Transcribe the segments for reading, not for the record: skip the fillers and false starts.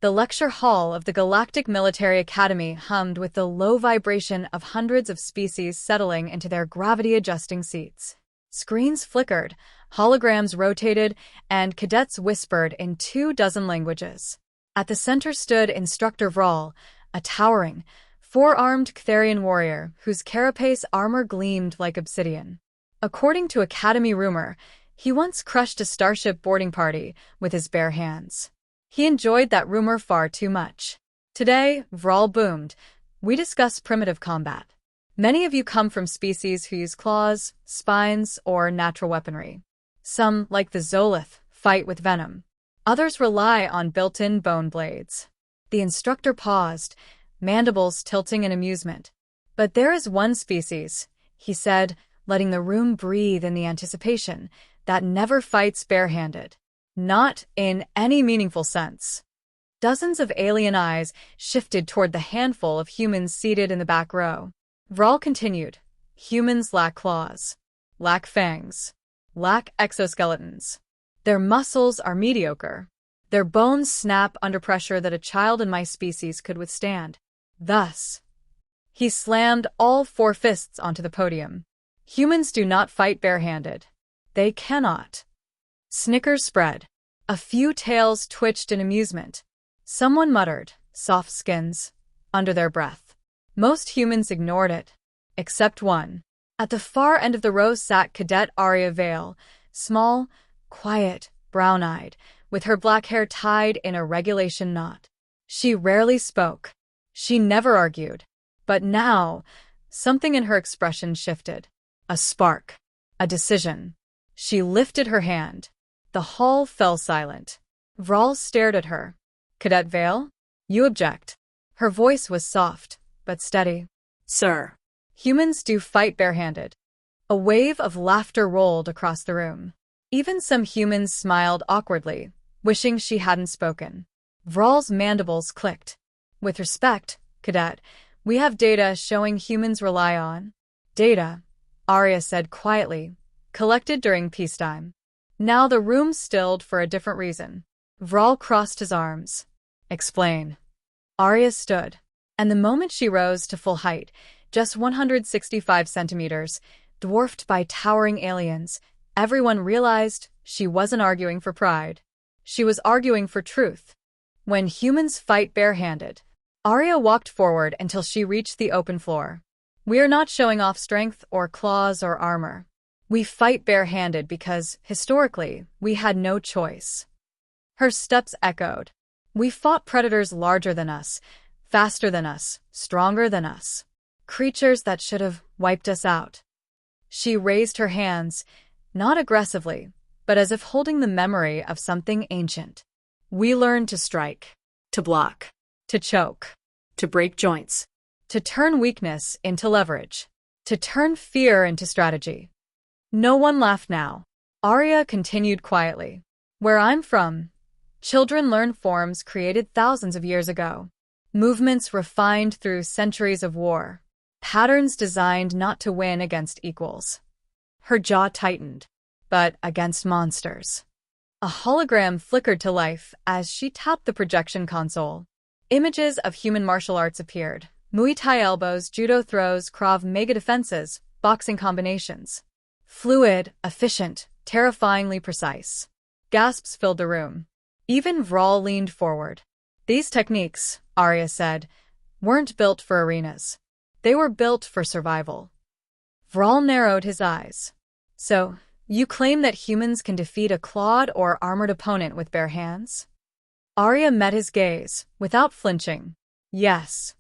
The lecture hall of the Galactic Military Academy hummed with the low vibration of hundreds of species settling into their gravity-adjusting seats. Screens flickered, holograms rotated, and cadets whispered in 24 languages. At the center stood Instructor Vral, a towering, four-armed Catharian warrior whose carapace armor gleamed like obsidian. According to Academy rumor, he once crushed a starship boarding party with his bare hands. He enjoyed that rumor far too much. Today, Vral boomed, we discuss primitive combat. Many of you come from species who use claws, spines, or natural weaponry. Some, like the Zolith, fight with venom. Others rely on built-in bone blades. The instructor paused, mandibles tilting in amusement. But there is one species, he said, letting the room breathe in the anticipation, that never fights barehanded. Not in any meaningful sense. Dozens of alien eyes shifted toward the handful of humans seated in the back row. Vral continued, humans lack claws, lack fangs, lack exoskeletons. Their muscles are mediocre. Their bones snap under pressure that a child in my species could withstand. Thus, he slammed all four fists onto the podium. Humans do not fight barehanded. They cannot. Snickers spread. A few tails twitched in amusement. Someone muttered, soft skins, under their breath. Most humans ignored it, except one. At the far end of the row sat Cadet Arya Vale, small, quiet, brown-eyed, with her black hair tied in a regulation knot. She rarely spoke. She never argued. But now, something in her expression shifted. A spark. A decision. She lifted her hand. The hall fell silent. Vral stared at her. Cadet Vale? You object. Her voice was soft, but steady. Sir. Humans do fight barehanded. A wave of laughter rolled across the room. Even some humans smiled awkwardly, wishing she hadn't spoken. Vral's mandibles clicked. With respect, Cadet, we have data showing humans rely on. Data, Arya said quietly, collected during peacetime. Now the room stilled for a different reason. Vral crossed his arms. Explain. Arya stood, and the moment she rose to full height, just 165 centimeters, dwarfed by towering aliens, everyone realized she wasn't arguing for pride. She was arguing for truth. When humans fight barehanded, Arya walked forward until she reached the open floor. We are not showing off strength or claws or armor. We fight barehanded because, historically, we had no choice. Her steps echoed. We fought predators larger than us, faster than us, stronger than us. Creatures that should have wiped us out. She raised her hands, not aggressively, but as if holding the memory of something ancient. We learned to strike, to block, to choke, to break joints, to turn weakness into leverage, to turn fear into strategy. No one laughed now. Arya continued quietly. Where I'm from, children learn forms created thousands of years ago. Movements refined through centuries of war. Patterns designed not to win against equals. Her jaw tightened, but against monsters. A hologram flickered to life as she tapped the projection console. Images of human martial arts appeared. Muay Thai elbows, judo throws, Krav Maga defenses, boxing combinations. Fluid, efficient, terrifyingly precise. Gasps filled the room. Even Vral leaned forward. These techniques, Arya said, weren't built for arenas. They were built for survival. Vral narrowed his eyes. So, you claim that humans can defeat a clawed or armored opponent with bare hands? Arya met his gaze, without flinching. Yes.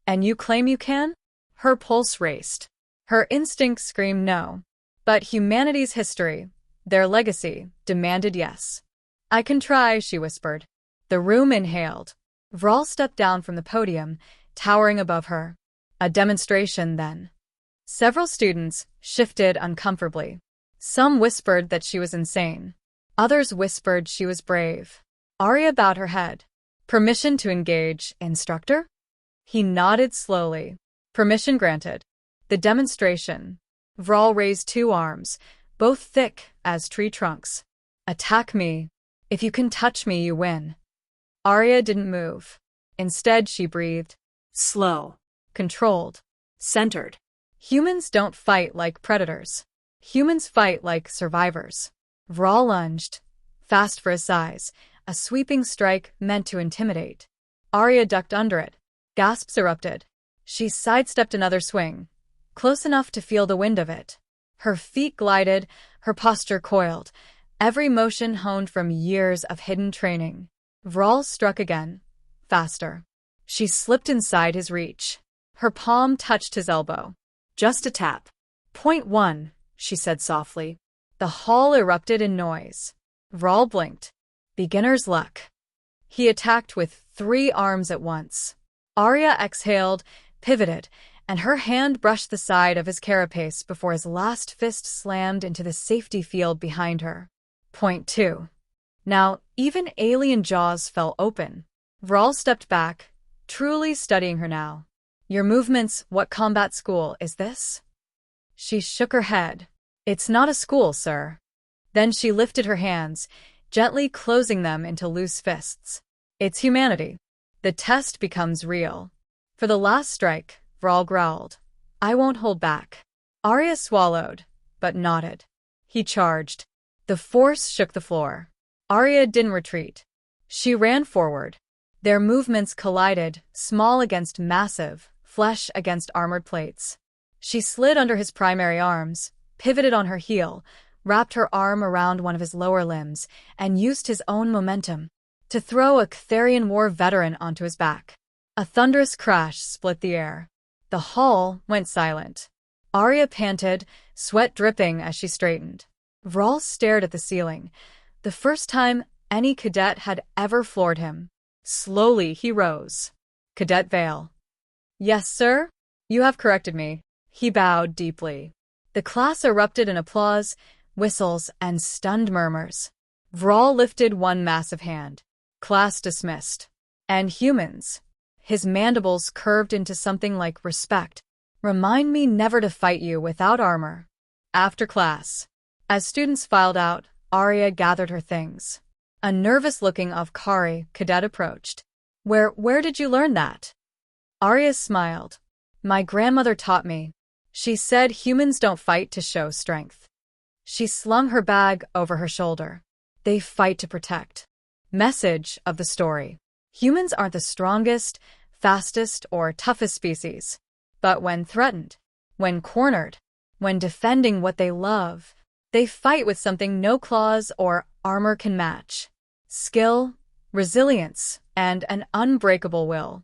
And you claim you can? Her pulse raced. Her instincts screamed no. But humanity's history, their legacy, demanded yes. I can try, she whispered. The room inhaled. Vral stepped down from the podium, towering above her. A demonstration, then. Several students shifted uncomfortably. Some whispered that she was insane. Others whispered she was brave. Arya bowed her head. Permission to engage, instructor? He nodded slowly. Permission granted. The demonstration. Vral raised two arms, both thick as tree trunks. Attack me. If you can touch me, you win. Arya didn't move. Instead, she breathed. Slow. Controlled. Centered. Humans don't fight like predators. Humans fight like survivors. Vral lunged, fast for his size, a sweeping strike meant to intimidate. Arya ducked under it. Gasps erupted. She sidestepped another swing, close enough to feel the wind of it. Her feet glided, her posture coiled, every motion honed from years of hidden training. Vral struck again, faster. She slipped inside his reach. Her palm touched his elbow. Just a tap. ".1," she said softly. The hall erupted in noise. Vral blinked. Beginner's luck. He attacked with 3 arms at once. Arya exhaled, pivoted, and her hand brushed the side of his carapace before his last fist slammed into the safety field behind her. .2. Now, even alien jaws fell open. Vral stepped back, truly studying her now. "Your movements, what combat school is this?" She shook her head. "It's not a school, sir." Then she lifted her hands, gently closing them into loose fists. "It's humanity. The test becomes real." For the last strike, Vral growled, "I won't hold back." Arya swallowed, but nodded. He charged. The force shook the floor. Arya didn't retreat. She ran forward. Their movements collided, small against massive, flesh against armored plates. She slid under his primary arms, pivoted on her heel, wrapped her arm around one of his lower limbs, and used his own momentum to throw a Catharian War veteran onto his back. A thunderous crash split the air. The hall went silent. Arya panted, sweat dripping as she straightened. Vral stared at the ceiling, the first time any cadet had ever floored him. Slowly he rose. "Cadet Vale." "Yes, sir? You have corrected me." He bowed deeply. The class erupted in applause, whistles, and stunned murmurs. Vral lifted one massive hand. "Class dismissed." "And humans." His mandibles curved into something like respect. "Remind me never to fight you without armor." After class. As students filed out, Arya gathered her things. A nervous-looking Afkari cadet approached. Where did you learn that?" Arya smiled. "My grandmother taught me. She said humans don't fight to show strength." She slung her bag over her shoulder. "They fight to protect." Message of the story. Humans aren't the strongest, fastest, or toughest species. But when threatened, when cornered, when defending what they love, they fight with something no claws or armor can match. Skill, resilience, and an unbreakable will.